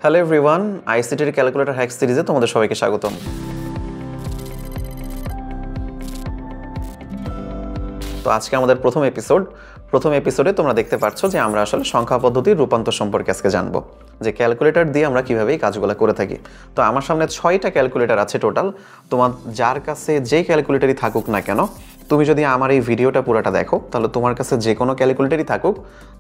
Hello everyone, আইসিটির calculator hack সিরিজে তোমাদের সবাইকে স্বাগতম। তো আজকে আমাদের প্রথম এপিসোডে তোমরা দেখতে পাচ্ছ যে আমরা আসলে সংখ্যা পদ্ধতির রূপান্তর সম্পর্কে আজকে জানবো, যে ক্যালকুলেটর দিয়ে আমরা কিভাবে এই কাজগুলো করে থাকি। তো আমার সামনে 6টা ক্যালকুলেটর আছে টোটাল। তোমার যার কাছে যে ক্যালকুলেটরই থাকুক না কেন, তুমি যদি আমার এই ভিডিওটা পুরোটা দেখো, তাহলে তোমার কাছে যে কোনো ক্যালকুলেটরই থাকুক,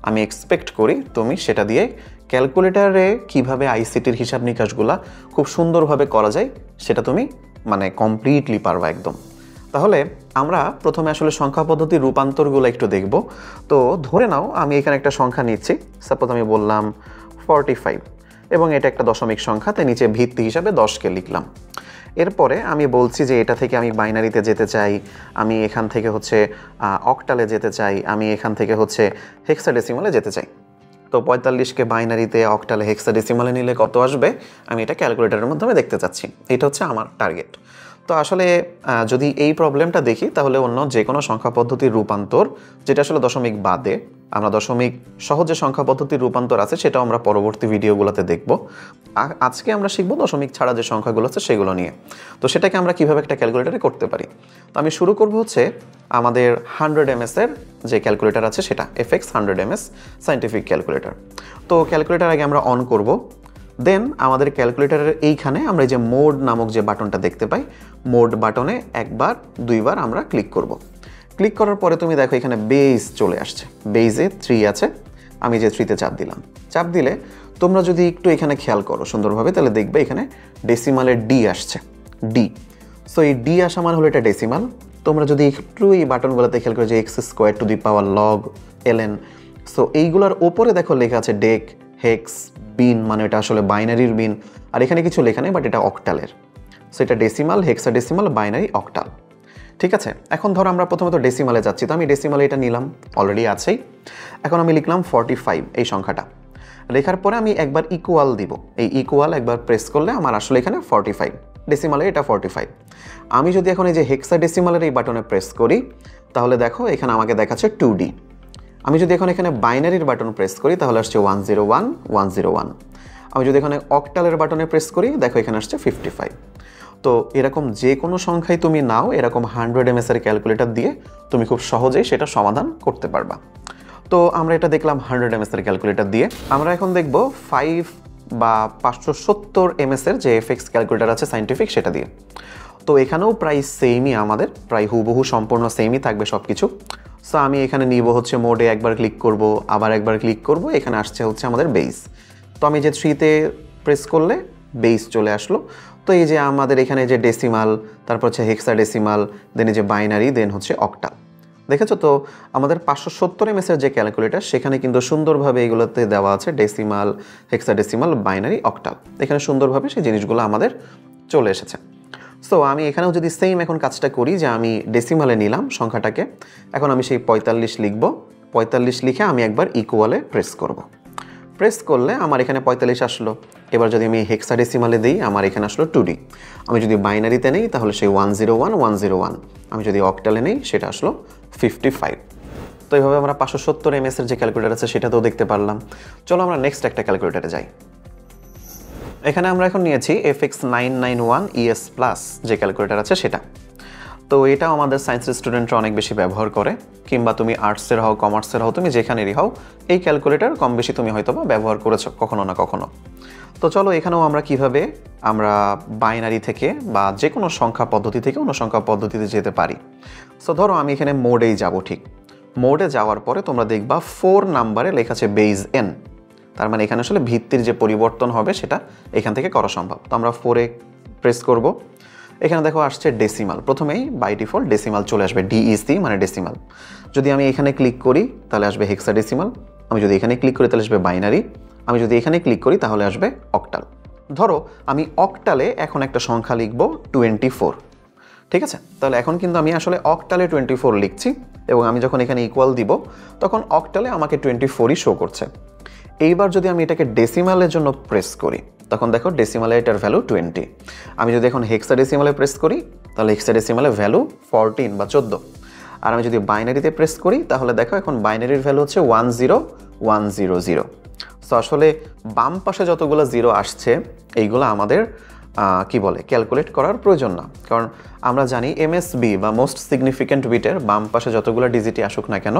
আমি এক্সপেক্ট করি তুমি সেটা দিয়ে ক্যালকুলেটরে কিভাবে আইসিটির হিসাব নিকাশগুলা খুব সুন্দরভাবে করা যায় সেটা তুমি কমপ্লিটলি পারবা একদম। তাহলে আমরা প্রথমে আসলে সংখ্যা পদ্ধতির রূপান্তরগুলো একটু দেখব। তো ধরে নাও আমি এখানে একটা সংখ্যা নিচ্ছি, সাপোজ আমি বললাম 45 এবং এটা একটা দশমিক সংখ্যা, তাই নিচে ভিত্তি হিসাবে 10কে লিখলাম। এরপরে আমি বলছি যে এটা থেকে আমি বাইনারিতে যেতে চাই, আমি এখান থেকে অক্টালে যেতে চাই, আমি এখান থেকে হেক্সাডেসিমালে যেতে চাই। তো 45কে বাইনারিতে, অক্টালে, হেক্সাডেসিমালে নিলে কত আসবে আমি এটা ক্যালকুলেটরের মাধ্যমে দেখতে চাচ্ছি। এটা হচ্ছে আমার টার্গেট। তো আসলে যদি এই প্রবলেমটা দেখি, তাহলে অন্য যে কোনো সংখ্যা পদ্ধতির রূপান্তর, যেটা আসলে দশমিক বাদে, আমরা দশমিক সহজে সংখ্যা পদ্ধতির রূপান্তর আছে সেটাও আমরা পরবর্তী ভিডিওগুলোতে দেখব। আজকে আমরা শিখব দশমিক ছাড়া যে সংখ্যাগুলো আছে সেগুলো নিয়ে। তো সেটাকে আমরা কিভাবে একটা ক্যালকুলেটরে করতে পারি। তো আমি শুরু করব আমাদের 100 ms এর যে ক্যালকুলেটর আছে সেটা, FX 100 ms সায়েন্টিফিক ক্যালকুলেটর। তো ক্যালকুলেটর আগে আমরা অন করব। দেন আমাদের ক্যালকুলেটরের এইখানে আমরা এই যে মোড নামক যে বাটনটা দেখতে পাই, মোড বাটনে একবার দুইবার আমরা ক্লিক করব। ক্লিক করার পরে তুমি দেখো এখানে বেজ চলে আসছে, বেজে 3 আছে, আমি যে 3তে চাপ দিলাম। চাপ দিলে তোমরা যদি একটু এখানে খেয়াল করো সুন্দরভাবে, তাহলে দেখবে এখানে ডেসিমালের ডি আসছে, ডি। সো এই ডি আসা মানে হলো এটা ডেসিমাল। তোমরা যদি একটু এই বাটনগুলোতে খেয়াল করো যে x² log ln, সো এইগুলোর ওপরে দেখো লেখা আছে ডেক, হেক্স, বিন, মানে এটা আসলে বাইনারির বিন, আর এখানে কিছু লেখা নেই, বাট এটা অক্টালের। সো এটা ডেসিমাল, হেক্সাডেসিমাল, বাইনারি, অক্টাল। ঠিক আছে, এখন ধরো আমরা প্রথমত ডেসিমালে যাচ্ছি। তো আমি ডেসিমালে এটা নিলাম, অলরেডি আছেই। এখন আমি লিখলাম 45 এই সংখ্যাটা। লেখার পরে আমি একবার ইকুয়াল দিব। এই ইকুয়াল একবার প্রেস করলে আমার আসলে এখানে 45, ডেসিমালে এটা 45। আমি যদি এখন এই যে হেক্সাডেসিমালের এই বাটনে প্রেস করি, তাহলে দেখো এখানে আমাকে দেখাচ্ছে 2D। আমি যদি এখন এখানে বাইনারির বাটন প্রেস করি, তাহলে আসছে 101 101। আমি যদি এখানে অক্টালের বাটনে প্রেস করি, দেখো এখানে আসছে 55। তো এরকম যে কোনো সংখ্যায় তুমি নাও, এরকম 100 ms এর ক্যালকুলেটর দিয়ে তুমি খুব সহজেই সেটা সমাধান করতে পারবা। তো আমরা এটা দেখলাম 100 ms এর ক্যালকুলেটর দিয়ে। আমরা এখন দেখব 5 বা 570 ms এর যে FX ক্যালকুলেটর আছে সায়েন্টিফিক, সেটা দিয়ে। তো এখানেও প্রায় সেমই, আমাদের প্রায় হুবহু সম্পূর্ণ সেমই থাকবে সব কিছু। সো আমি এখানে নিব মোডে একবার ক্লিক করব, আবার একবার ক্লিক করব, এখানে আসছে আমাদের বেস। তো আমি যে 3তে প্রেস করলে বেস চলে আসলো। তো এই যে আমাদের এখানে যে ডেসিমাল, তারপর হেক্সাডেসিমাল, দেন এই যে বাইনারি, দেন অক্টাল। দেখেছো তো আমাদের 570 ms এর যে ক্যালকুলেটর, সেখানে কিন্তু সুন্দরভাবে এগুলোতে দেওয়া আছে ডেসিমাল, হেক্সাডেসিমাল, বাইনারি, অক্টাল। এখানে সুন্দরভাবে সেই জিনিসগুলো আমাদের চলে এসেছে। সো আমি এখানেও যদি সেম এখন কাজটা করি, যে আমি ডেসিমালে নিলাম সংখ্যাটাকে, এখন আমি সেই 45 লিখব। 45 লিখে আমি একবার ইকুয়ালে প্রেস করব। প্রেস করলে আমার এখানে 45 আসলো। এবার যদি আমি হেক্সাডেসিমালে দিই, আমার এখানে আসলো 2D। আমি যদি বাইনারিতে নেই, তাহলে সেই 101 101। আমি যদি অক্টালে নেই, সেটা আসলো 55। তো এইভাবে আমরা 570 ms এর যে ক্যালকুলেটর আছে সেটাতেও দেখতে পারলাম। চলো আমরা নেক্সট একটা ক্যালকুলেটরে যাই। এখানে আমরা এখন নিয়েছি FX 991 ES প্লাস যে ক্যালকুলেটর আছে সেটা। তো এটাও আমাদের সায়েন্সের স্টুডেন্টরা অনেক বেশি ব্যবহার করে, কিংবা তুমি আর্টসের হও, কমার্সের হও, তুমি যেখানেরই হও, এই ক্যালকুলেটর কম বেশি তুমি হয়তো ব্যবহার করেছো কখনো না কখনো। তো চলো এখানেও আমরা কিভাবে বাইনারি থেকে বা যে কোনো সংখ্যা পদ্ধতি থেকে অন্য সংখ্যা পদ্ধতিতে যেতে পারি। সো ধরো আমি এখানে মোডেই যাব। ঠিক মোডে যাওয়ার পরে তোমরা দেখবা 4 নাম্বারে লেখা আছে বেজ n। তার মানে এখানে আসলে ভিত্তির যে পরিবর্তন হবে সেটা এখান থেকে করা সম্ভব। তো আমরা 4-এ প্রেস করব। এখানে দেখো আসছে ডেসিমাল, প্রথমেই বাই ডিফল্ট ডেসিমাল চলে আসবে, DEC মানে ডেসিমাল। যদি আমি এখানে ক্লিক করি তাহলে আসবে হেক্সাডেসিমাল। আমি যদি এখানে ক্লিক করি তাহলে আসবে বাইনারি। আমি যদি এখানে ক্লিক করি তাহলে আসবে অক্টাল। ধরো আমি অক্টালে এখন একটা সংখ্যা লিখব 24। ঠিক আছে, তাহলে এখন কিন্তু আমি আসলে অক্টালে 24 লিখছি, এবং আমি যখন এখানে ইকুয়াল দিব তখন অক্টালে আমাকে 24ই শো করছে। এইবার যদি আমি এটাকে ডেসিমালের জন্য প্রেস করি, তখন দেখো ডেসিমালে এটার ভ্যালু 20। আমি যদি এখন হেক্সাডেসিমালে প্রেস করি, তাহলে হেক্সাডেসিমালে ভ্যালু 14 বা 14। আর আমি যদি বাইনারিতে প্রেস করি, তাহলে দেখো এখন বাইনারির ভ্যালু হচ্ছে 10100। সো আসলে বাম পাশে যতগুলো জিরো আসছে এইগুলো আমাদের কি বলে ক্যালকুলেট করার প্রয়োজন না, কারণ আমরা জানি এমএসবি বা মোস্ট সিগনিফিক্যান্ট বিটের বাম পাশে যতগুলো ডিজিটই আসুক না কেন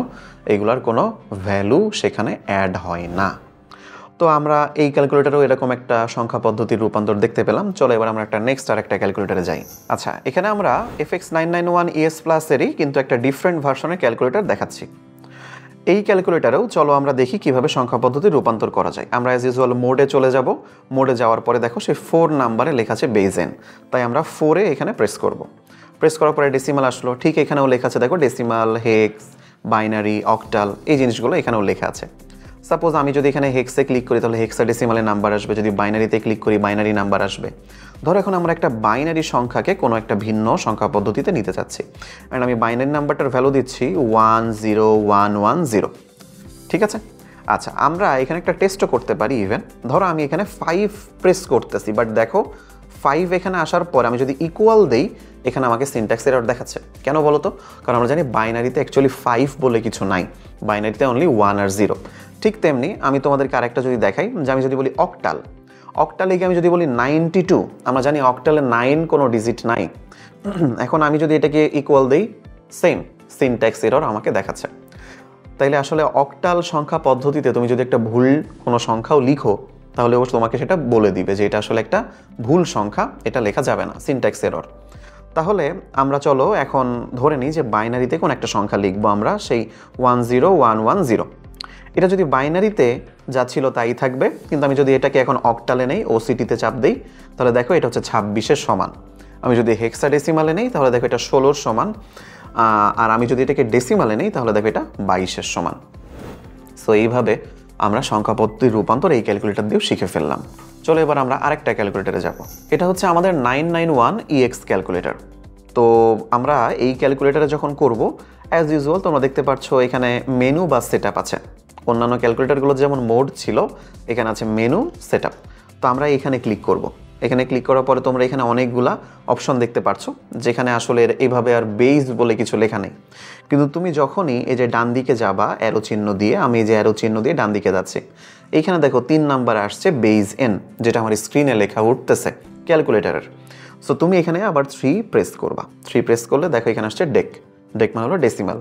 এইগুলোর কোনো ভ্যালু সেখানে অ্যাড হয় না। তো আমরা এই ক্যালকুলেটারেও এরকম একটা সংখ্যা পদ্ধতির রূপান্তর দেখতে পেলাম। চলো এবার আমরা একটা নেক্সট আর একটা ক্যালকুলেটারে যাই। আচ্ছা, এখানে আমরা FX991ES+-এরই কিন্তু একটা ডিফারেন্ট ভার্সনের ক্যালকুলেটার দেখাচ্ছি। এই ক্যালকুলেটারেও চলো আমরা দেখি কিভাবে সংখ্যা পদ্ধতির রূপান্তর করা যায়। আমরা অ্যাজ ইউজুয়াল মোডে চলে যাব। মোডে যাওয়ার পরে দেখো সেই 4 নাম্বারে লেখা আছে বেজ এন, তাই আমরা 4-এ এখানে প্রেস করব। প্রেস করার পরে ডেসিমাল আসলো, ঠিক এখানেও লেখা আছে দেখো ডেসিমাল, হেক্স, বাইনারি, অক্টাল, এই জিনিসগুলো এখানেও লেখা আছে। সাপোজ আমি যদি এখানে হেক্সে ক্লিক করি তাহলে হেক্সাডেসিমালে নাম্বার আসবে, যদি বাইনারিতে ক্লিক করি বাইনারি নাম্বার আসবে। ধরো এখন আমরা একটা বাইনারি সংখ্যাকে কোনো একটা ভিন্ন সংখ্যা পদ্ধতিতে নিতে চাচ্ছি, অ্যান্ড আমি বাইনারি নাম্বারটার ভ্যালু দিচ্ছি 10110, ঠিক আছে। আচ্ছা, আমরা এখানে একটা টেস্টও করতে পারি। ইভেন ধরো আমি এখানে 5 প্রেস করতেছি, বাট দেখো 5 এখানে আসার পর আমি যদি ইকুয়াল দেই এখানে আমাকে সিনট্যাক্স এরর দেখাচ্ছে। কেন বলো তো? কারণ আমরা জানি বাইনারিতে অ্যাকচুয়ালি 5 বলে কিছু নাই, বাইনারিতে অনলি 1 আর 0। ঠিক তেমনি আমি তোমাদেরকে আরেকটা যদি দেখাই, যে আমি যদি বলি অক্টাল, অক্টালে গিয়ে আমি যদি বলি 92, আমরা জানি অক্টালে 9 কোনো ডিজিট নাই। এখন আমি যদি এটাকে ইকুয়াল দেই, সেম সিনট্যাক্স এরর আমাকে দেখাচ্ছে। তাইলে আসলে অক্টাল সংখ্যা পদ্ধতিতে তুমি যদি একটা ভুল কোনো সংখ্যাও লিখো তাহলে ও তোমাকে সেটা বলে দিবে যে এটা আসলে একটা ভুল সংখ্যা, এটা লেখা যাবে না, সিনট্যাক্স এরর। তাহলে আমরা চলো এখন ধরে নিই যে বাইনারিতে কোন একটা সংখ্যা লিখবো আমরা, সেই 10110। এটা যদি বাইনারিতে যা ছিল তাই থাকবে, কিন্তু আমি যদি এটাকে এখন অক্টালে নেই, ওসিটিতে চাপ দিই, তাহলে দেখো এটা হচ্ছে 26-এর সমান। আমি যদি হেক্সাডেসিমালে নেই তাহলে দেখো এটা 16-র সমান, আর আমি যদি এটাকে ডেসিমালে নেই তাহলে দেখো এটা 22-এর সমান। সো এইভাবে আমরা সংখ্যা পদ্ধতির রূপান্তর এই ক্যালকুলেটর দিয়েও শিখে ফেললাম। চলো এবার আমরা আরেকটা ক্যালকুলেটরে যাব। এটা হচ্ছে আমাদের 991EX ক্যালকুলেটর। তো আমরা এই ক্যালকুলেটরে যখন করব, অ্যাজ ইউজুয়াল তোমরা দেখতে পাচ্ছ এখানে মেনু বা সেটআপ আছে। অন্যান্য ক্যালকুলেটরগুলো যেমন মোড ছিল, এখানে আছে মেনু, সেটআপ। তো আমরা এখানে ক্লিক করব। এখানে ক্লিক করার পরে তোমরা এখানে অনেকগুলা অপশন দেখতে পাচ্ছ, যেখানে আসলে এইভাবে আর বেস বলে কিছু লেখা নেই। কিন্তু তুমি যখনই এই যে ডান দিকে যাবা অ্যারো চিহ্ন দিয়ে, আমি এই যে অ্যারো চিহ্ন দিয়ে ডান দিকে যাচ্ছি, এইখানে দেখো 3 নাম্বার আসছে বেজ এন, যেটা আমার স্ক্রিনে লেখা উঠতেছে ক্যালকুলেটরের। সো তুমি এখানে আবার 3 প্রেস করবা। 3 প্রেস করলে দেখো এখানে আসছে ডেক। ডেক মানে হলো ডেসিমাল।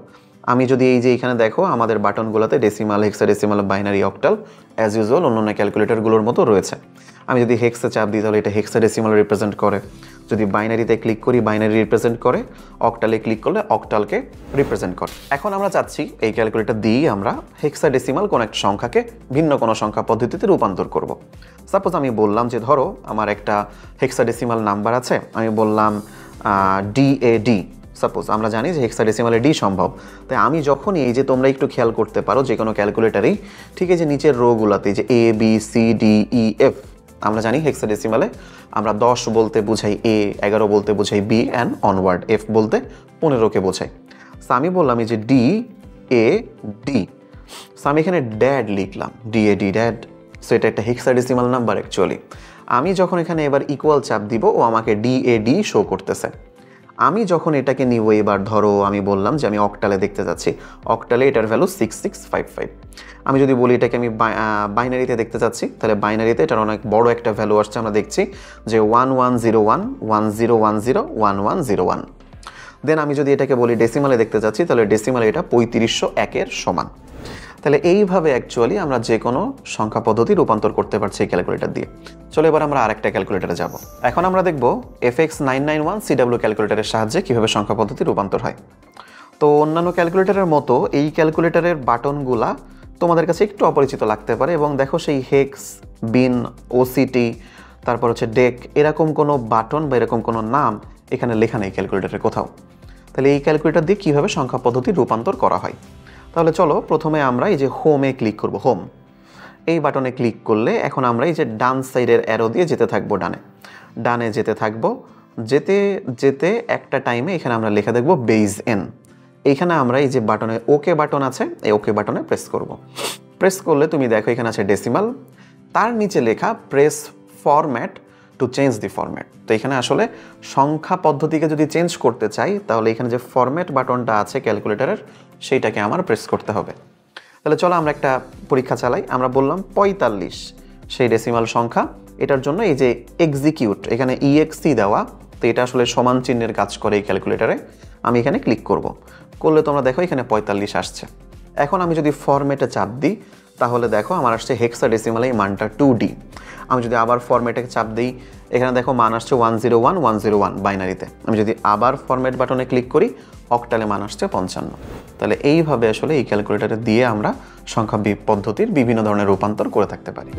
আমি যদি এই যে এখানে দেখো আমাদের বাটনগুলোতে decimal, hexadecimal, binary, octal as usual অন্যান্য ক্যালকুলেটরগুলোর মতো রয়েছে। আমি যদি হেক্সে চাপ দিই তাহলে এটা হেক্সাডেসিমাল রিপ্রেজেন্ট করে, যদি বাইনারিতে ক্লিক করি বাইনারি রিপ্রেজেন্ট করে, অক্টালে ক্লিক করলে অক্টালকে রিপ্রেজেন্ট করে। এখন আমরা চাচ্ছি এই ক্যালকুলেটর দিয়েই আমরা হেক্সাডেসিমাল কোনো একটা সংখ্যাকে ভিন্ন কোনো সংখ্যা পদ্ধতিতে রূপান্তর করব। সাপোজ আমি বললাম যে ধরো আমার একটা হেক্সাডেসিমাল নাম্বার আছে, আমি বললাম DAD। সাপোজ আমরা জানি যে হেক্সাডেসিমালে ডি সম্ভব, তাই আমি যখনই এই যে তোমরা একটু খেয়াল করতে পারো যে কোনো ক্যালকুলেটারেই, ঠিক আছে, নিচের রোগুলোতে যে ABCDEF, আমরা জানি হেক্সাডেসিমালে আমরা 10 বলতে বুঝাই A, 11 বলতে বুঝাই B অ্যান্ড অনওয়ার্ড, F বলতে 15কে বোঝাই। সো আমি বললাম এই যে DAD, সো আমি এখানে ড্যাড লিখলাম, DAD ড্যাড। সো এটা একটা হেক্সাডেসিমাল নাম্বার অ্যাকচুয়ালি। আমি যখন এখানে এবার ইকুয়াল চাপ দিব, ও আমাকে DAD শো করতেছে। আমি যখন এটাকে নিব, এবার ধরো আমি বললাম যে আমি অক্টালে দেখতে যাচ্ছি, অক্টালে এটার ভ্যালু 6655। আমি যদি বলি এটাকে আমি বাইনারিতে দেখতে চাচ্ছি, তাহলে বাইনারিতে এটার অনেক বড় একটা ভ্যালু আসছে, আমরা দেখছি যে 110110101101। দেন আমি যদি এটাকে বলি ডেসিমালে দেখতে চাচ্ছি, তাহলে ডেসিমালে এটা 3501-এর সমান। তাহলে এইভাবে অ্যাকচুয়ালি আমরা যে কোনো সংখ্যা পদ্ধতি রূপান্তর করতে পারছি এই ক্যালকুলেটর দিয়ে। চলো এবার আমরা আরেকটা ক্যালকুলেটরে যাব। এখন আমরা দেখব FX991CW ক্যালকুলেটরের সাহায্যে কীভাবে সংখ্যা পদ্ধতি রূপান্তর হয়। তো অন্যান্য ক্যালকুলেটরের মতো এই ক্যালকুলেটরের বাটনগুলা তোমাদের কাছে একটু অপরিচিত লাগতে পারে, এবং দেখো সেই হেক্স, বিন, ওসিটি, তারপর হচ্ছে ডেক, এরকম কোনো বাটন বা এরকম কোনো নাম এখানে লেখা নেই ক্যালকুলেটরের কোথাও। তাহলে এই ক্যালকুলেটর দিয়ে কীভাবে সংখ্যা পদ্ধতি রূপান্তর করা হয়। তাহলে চলো প্রথমে আমরা এই যে হোমে ক্লিক করব। হোম এই বাটনে ক্লিক করলে এখন আমরা এই যে ডান সাইডের অ্যারো দিয়ে যেতে থাকবো, ডানে যেতে থাকবো, যেতে যেতে একটা টাইমে এখানে আমরা লেখা দেখব বেজ এন। এইখানে আমরা এই যে বাটনে ওকে বাটন আছে, এই ওকে বাটনে প্রেস করব। প্রেস করলে তুমি দেখো এখানে আছে ডেসিমাল, তার নিচে লেখা press format to change the format. তো এখানে আসলে সংখ্যা পদ্ধতিকে যদি চেঞ্জ করতে চাই তাহলে এখানে যে ফরম্যাট বাটনটা আছে ক্যালকুলেটরের, সেইটাকে আমার প্রেস করতে হবে। তাহলে চলো আমরা একটা পরীক্ষা চালাই। আমরা বললাম 45 সেই ডেসিমাল সংখ্যা, এটার জন্য এই যে এক্সিকিউট এখানে ইএক্সি দেওয়া, তো এটা আসলে সমান চিহ্নের কাজ করে এই ক্যালকুলেটারে। আমি এখানে ক্লিক করলে তোমরা দেখো এখানে 45 আসছে। এখন আমি যদি ফরম্যাটে চাপ দিই তাহলে দেখো আমার আসছে হেক্সাডেসিমালে এই মানটা 2D। আমি যদি আবার ফরম্যাটে চাপ দিই এখানে দেখো মান আসছে 101 বাইনারিতে। আমি যদি আবার ফরম্যাট বাটনে ক্লিক করি অক্টালে মান আসছে 55। তাহলে এইভাবে আসলে এই ক্যালকুলেটরে দিয়ে আমরা সংখ্যা পদ্ধতির বিভিন্ন ধরনের রূপান্তর করে থাকতে পারি।